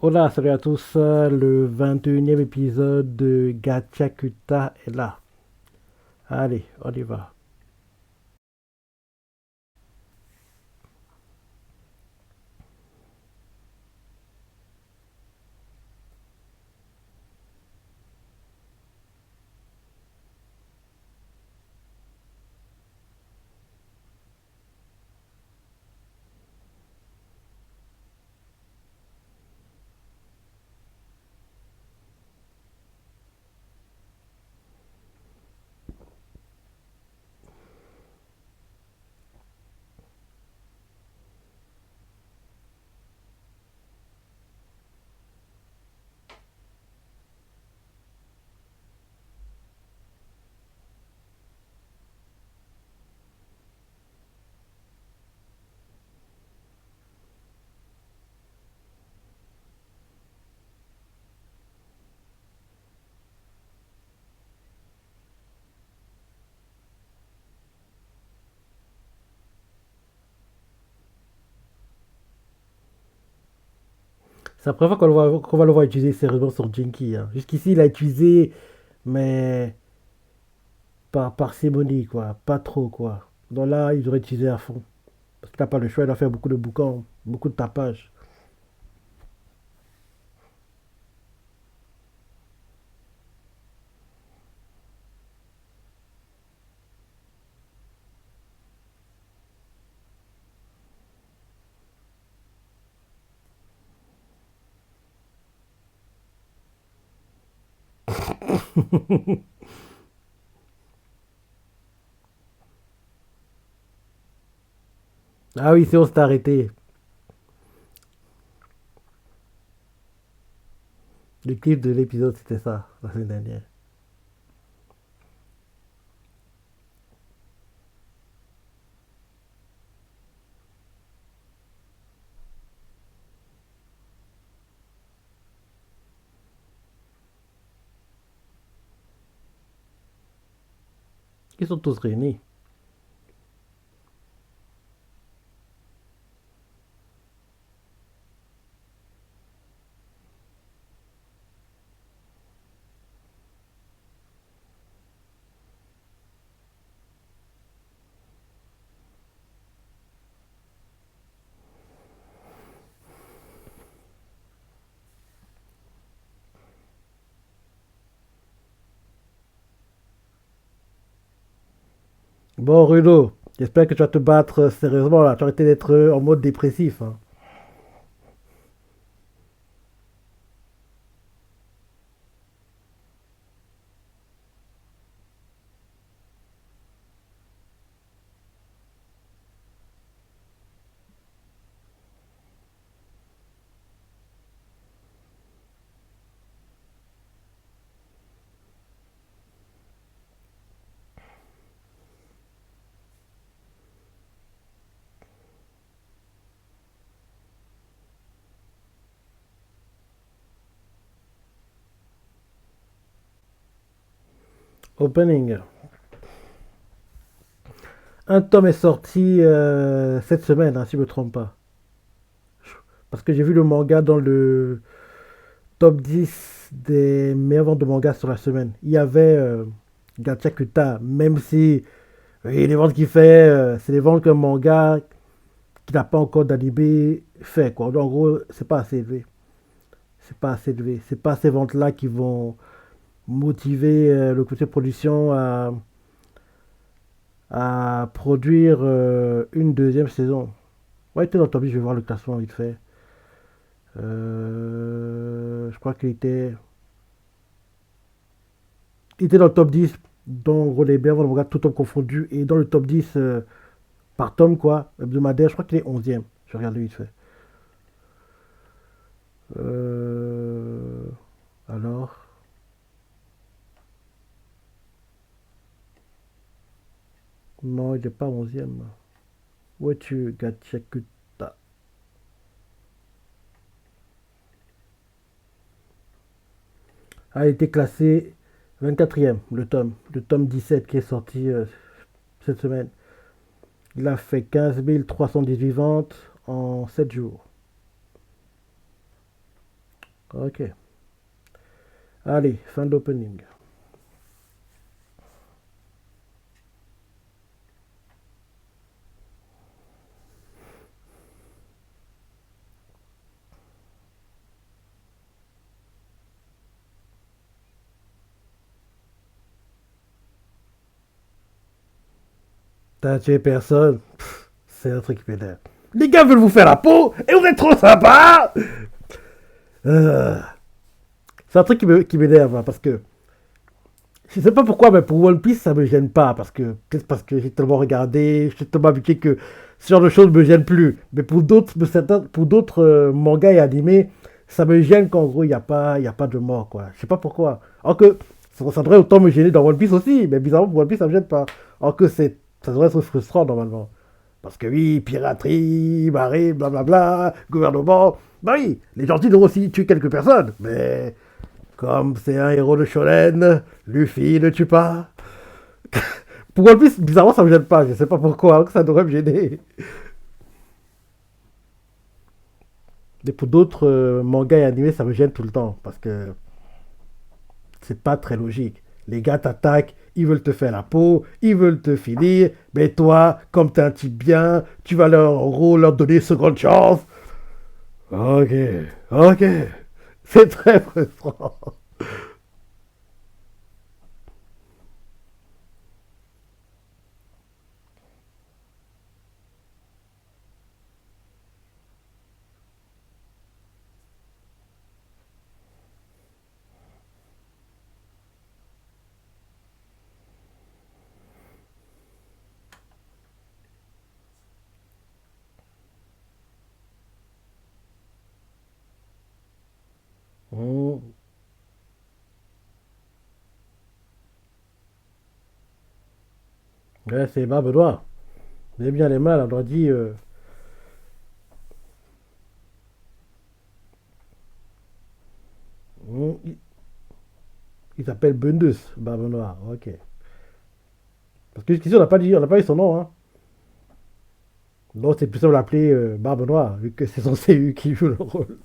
Hola, salut à tous. Le 21e épisode de Gachakuta est là. Allez, on y va. C'est la première fois qu'on va le voir utiliser sérieusement sur Jinky, hein. Jusqu'ici, il a utilisé, mais par parcimonie, quoi. Pas trop, quoi. Donc là, il devrait utiliser à fond. Parce qu'il n'a pas le choix, il doit faire beaucoup de boucans, beaucoup de tapage. Ah oui, c'est on s'est arrêté. Le clip de l'épisode, c'était ça, la semaine dernière. Ils sont tous réunis. Bon, Rudo, j'espère que tu vas te battre sérieusement là. Tu as arrêté d'être en mode dépressif, hein. Opening. Un tome est sorti cette semaine, hein, si je ne me trompe pas. Parce que j'ai vu le manga dans le top 10 des meilleures ventes de manga sur la semaine. Il y avait Gachakuta, même si oui, les ventes qu'il fait, c'est les ventes qu'un manga qui n'a pas encore d'animé fait, quoi. Donc, en gros, c'est pas assez élevé. C'est pas assez élevé. C'est pas ces ventes-là qui vont motiver le côté production à produire une deuxième saison. Ouais, il était dans le top 10, je vais voir le classement vite fait. Je crois il était dans le top 10, dont les bien, on regarde tout top confondu, et dans le top 10 par tome, quoi, hebdomadaire, je crois qu'il est 11e. Je regarde vite fait. Euh, alors, non, il n'est pas 11e. Où es-tu, Gachakuta? Ah, il était classé 24e, le tome 17 qui est sorti cette semaine. Il a fait 15 318 ventes en 7 jours. Ok. Allez, fin de l'opening. T'as tué personne. C'est un truc qui m'énerve. Les gars veulent vous faire la peau et vous êtes trop sympa. Euh, c'est un truc qui m'énerve hein, parce que je sais pas pourquoi, mais pour One Piece ça me gêne pas parce que peut-être parce que j'ai tellement regardé, je suis tellement habitué que ce genre de choses me gêne plus. Mais pour d'autres mangas et animés, ça me gêne qu'en gros il y a pas de mort quoi. Je sais pas pourquoi. Alors que ça devrait autant me gêner dans One Piece aussi, mais bizarrement pour One Piece ça me gêne pas. Alors que ça devrait être frustrant normalement. Parce que oui, piraterie, marée, blablabla, gouvernement. Bah oui, les gentils devront aussi tuer quelques personnes. Mais comme c'est un héros de shonen, Luffy ne tue pas. Pour One Piece, bizarrement, ça me gêne pas. Je sais pas pourquoi, que ça devrait me gêner. Mais pour d'autres mangas et animés, ça me gêne tout le temps. Parce que c'est pas très logique. Les gars t'attaquent, ils veulent te faire la peau, ils veulent te finir. Mais toi, comme t'es un type bien, tu vas leur, en gros, leur donner une seconde chance. Ok, ok. C'est très frustrant. Mmh. Ouais, c'est bas Benoît. Mais bien les mal, on doit dire. Il, il s'appelle Bundus, Barbe Noire. Ok. Parce que jusqu'ici, on n'a pas eu son nom. Hein. Donc c'est plus simple l'appeler Barbe Noire, vu que c'est censé lui qui joue le rôle.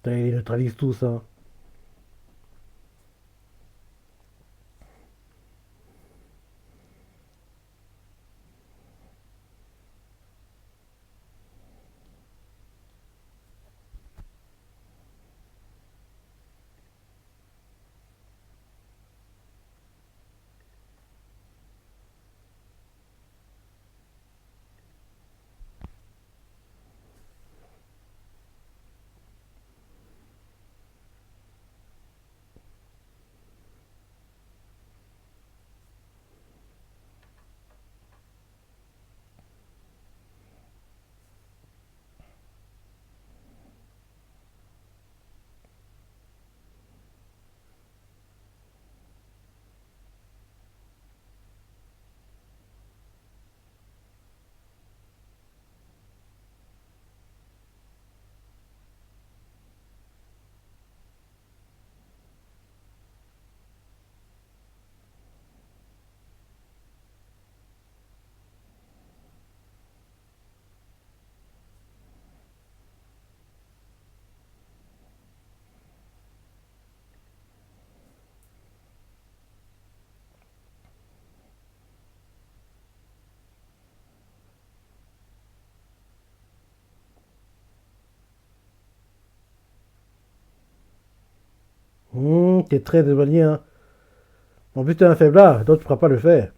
Putain, il neutralise tout ça. T'es très éloigné. Hein. En plus, t'es un faiblard, donc tu ne pourras pas le faire.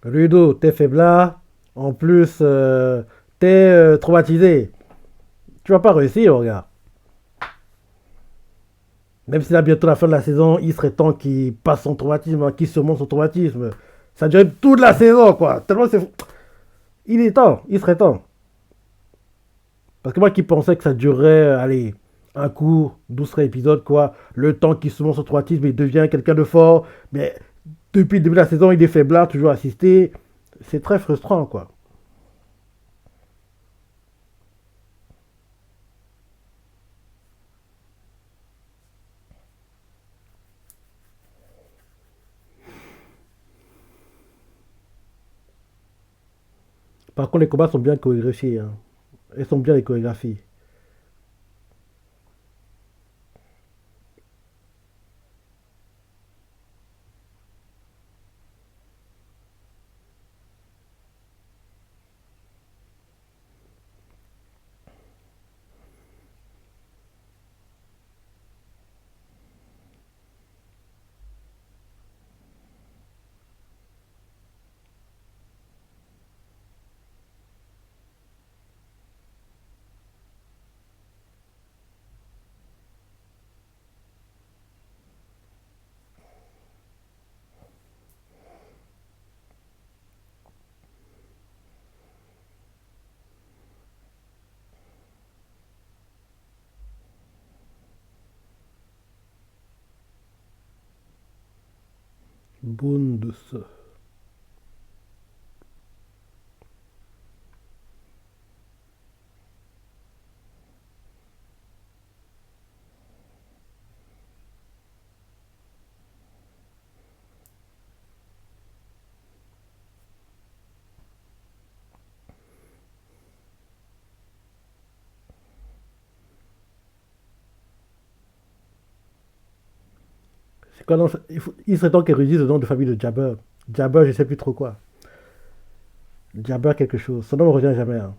Ludo, t'es faiblard. En plus, t'es traumatisé. Tu vas pas réussir, regarde. Même si là, bientôt la fin de la saison, il serait temps qu'il passe son traumatisme, hein, qu'il surmonte son traumatisme. Ça durait toute la saison, quoi. Tellement c'est. Il est temps, il serait temps. Parce que moi qui pensais que ça durerait, allez, Un coup, 12 épisodes, quoi. Le temps qu'il se montre sur trois titres, mais il devient quelqu'un de fort. Mais depuis le début de la saison, il est faiblard, toujours assisté. C'est très frustrant, quoi. Par contre, les combats sont bien chorégraphiés, hein. Ils sont bien les chorégraphies. Bundes. C'est quoi, non, il serait temps qu'ils réduisent le nom de famille de Jabber. Jabber, je sais plus trop quoi. Jabber quelque chose. Son nom ne revient jamais, hein.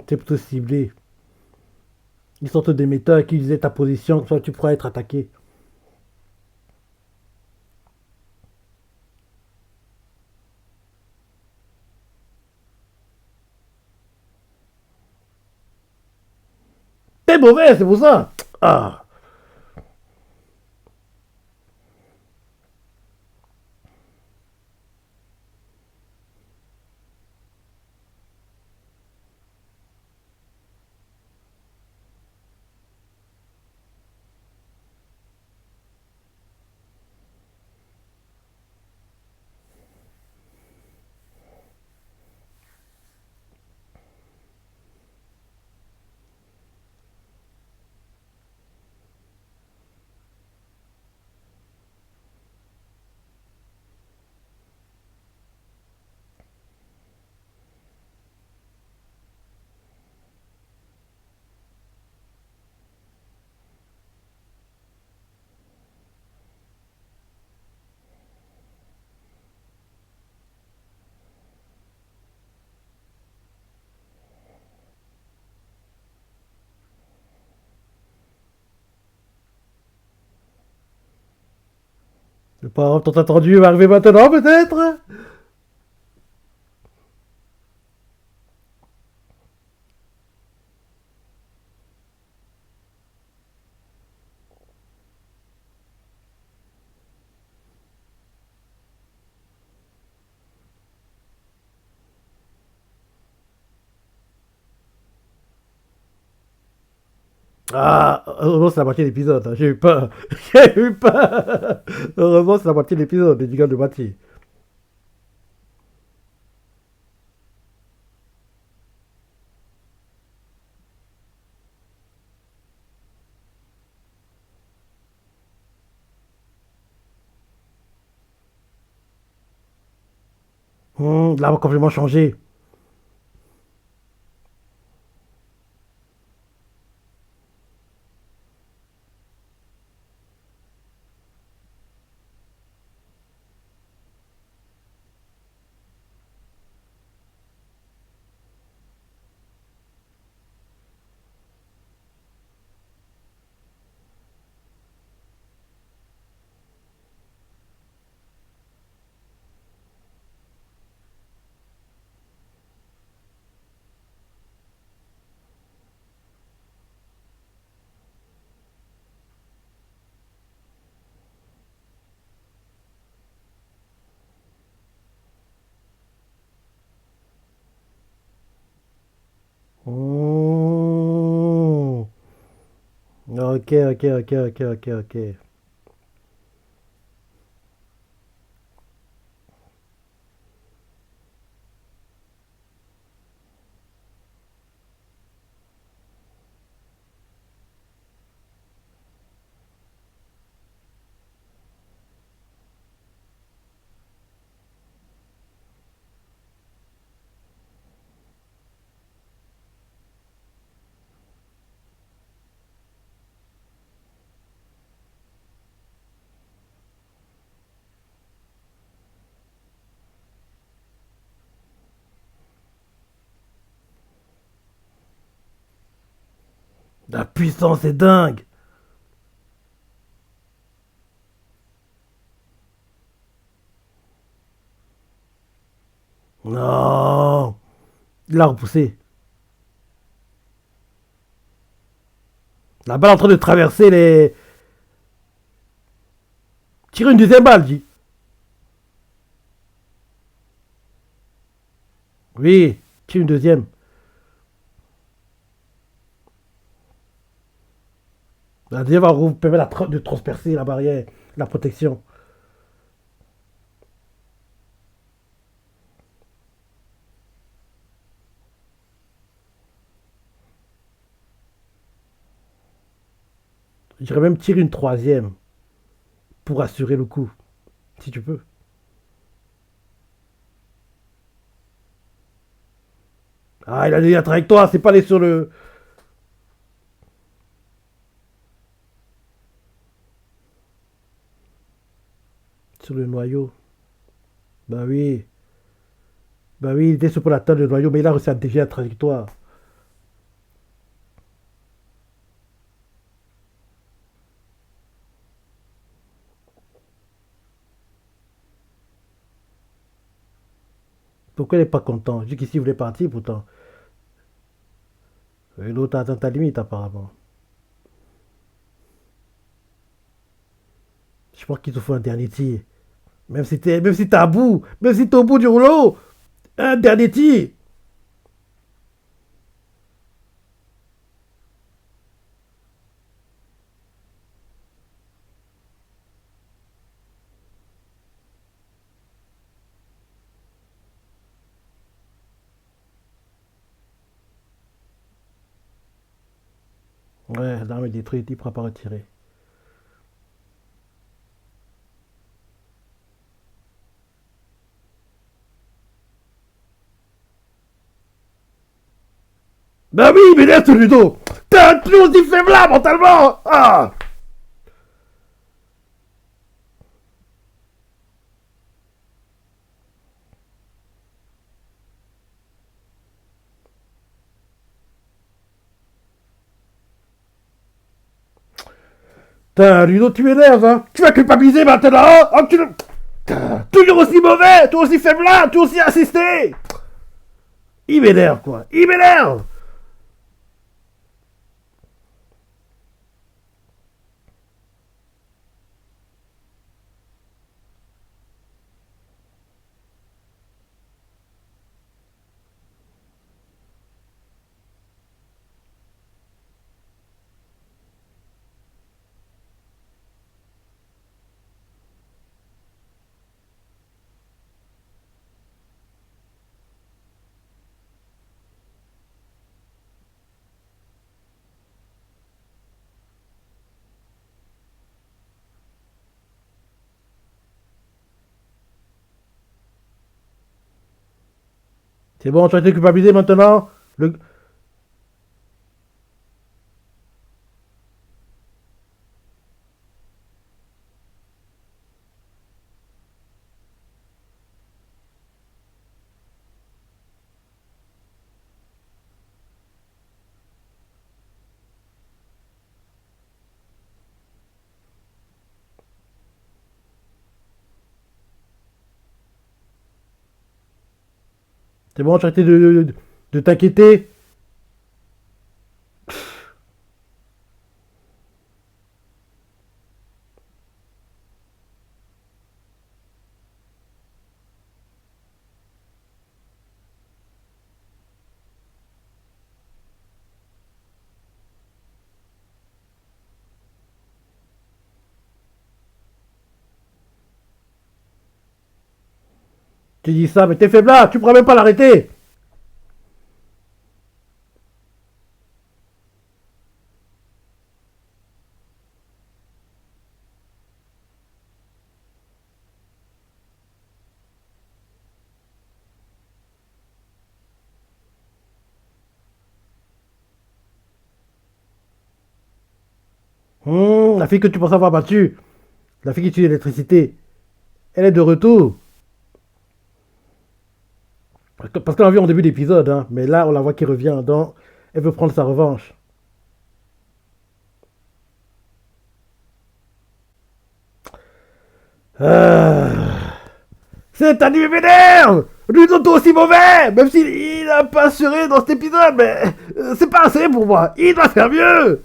C'est plutôt ciblé. Ils sortent des méthodes qui disaient ta position, soit tu pourras être attaqué. T'es mauvais, c'est pour ça. Ah, le parent tant attendu va arriver maintenant, peut-être. Ah, heureusement, c'est la moitié de l'épisode, hein. J'ai eu peur. J'ai eu peur. Heureusement, c'est la moitié de l'épisode, les gars de moitié. Là, on va complètement changer. Hmm. Ok, ok, ok, ok, ok, ok. La puissance est dingue. Non. Il l'a repoussé. La balle est en train de traverser les. Tire une deuxième balle, dit. Oui, tire une deuxième. La deuxième va vous permettre de transpercer la barrière, la protection. J'irais même tirer une troisième pour assurer le coup, si tu peux. Ah, il a dit la trajectoire, c'est pas aller sur le noyau. Bah oui. Bah oui, il était sur pour atteindre le noyau, mais il a réussi à dévier la trajectoire. Pourquoi il n'est pas content? Jusqu'ici, il voulait partir pourtant. Et l'autre a atteint ta limite apparemment. Je pense qu'il te faut un dernier tir. Même si t'es à bout, même si t'es au bout du rouleau, un dernier tir. Ouais, l'arme est détruite, il ne pourra pas retirer. Bah oui, mais laisse Ludo. T'es toujours aussi faible là mentalement. Ah. Putain, Ludo, tu m'énerves, hein. Tu vas culpabiliser maintenant, hein. Oh, toujours aussi mauvais, toujours aussi faible là, toujours aussi assisté. Il m'énerve, quoi. Il m'énerve. C'est bon, tu as été culpabilisé maintenant. Le... C'est bon, tu as arrêté de t'inquiéter. Tu dis ça, mais t'es faible là, tu pourras même pas l'arrêter. La fille que tu penses avoir battue, la fille qui tue l'électricité, elle est de retour. Parce qu'on l'a vu en début d'épisode, hein, mais là on la voit qui revient, donc elle veut prendre sa revanche. Ah. Cet anime m'énerve. Ludo est aussi mauvais. Même s'il n'a pas assuré dans cet épisode, mais c'est pas assez pour moi. Il doit faire mieux.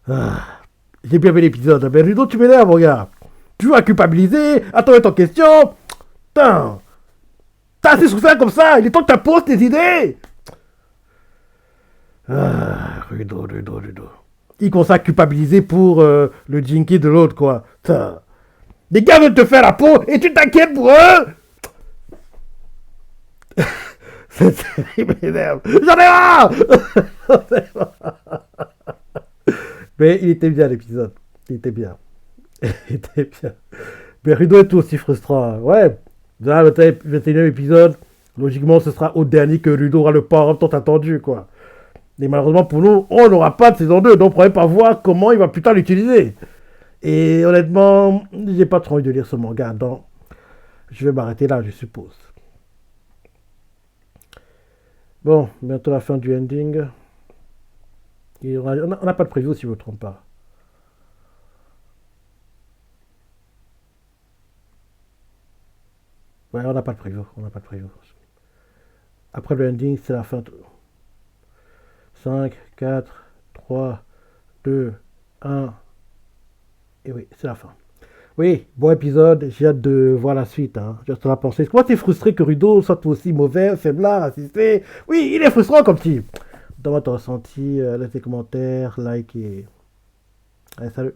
Ah. J'ai bien aimé l'épisode, mais Ludo, tu m'énerves, mon gars. Tu vas culpabiliser, attends en question. Putain. T'as assez souffert comme ça. Il est temps que tu poses tes idées. Ah, Ludo. Il commence à culpabiliser pour le jinky de l'autre, quoi. Putain. Les gars veulent te faire la peau et tu t'inquiètes pour eux. C'est terrible, m'énerve. J'en ai marre. Mais il était bien l'épisode. Il était bien. Il était bien. Mais Rudo est tout aussi frustrant. Ouais. Là, le 21e épisode, logiquement, ce sera au dernier que Rudo aura le power-up tant attendu, quoi. Et malheureusement pour nous, on n'aura pas de saison 2, donc on ne pourrait pas voir comment il va plus tard l'utiliser. Et honnêtement, j'ai pas trop envie de lire ce manga, donc je vais m'arrêter là, je suppose. Bon, bientôt la fin du ending. Et on n'a pas de preview si je ne me trompe pas. Ouais, on n'a pas de preview. On n'a pas de preview. Après le ending, c'est la fin. 5, 4, 3, 2, 1. Et oui, c'est la fin. Oui, bon épisode. J'ai hâte de voir la suite. Hein. J'ai hâte de la penser. Comment t'es frustré que Rudo soit aussi mauvais, faiblard, assisté? Oui, il est frustrant comme type. Donne-moi ton ressenti, laisse des commentaires, like et... Allez, salut.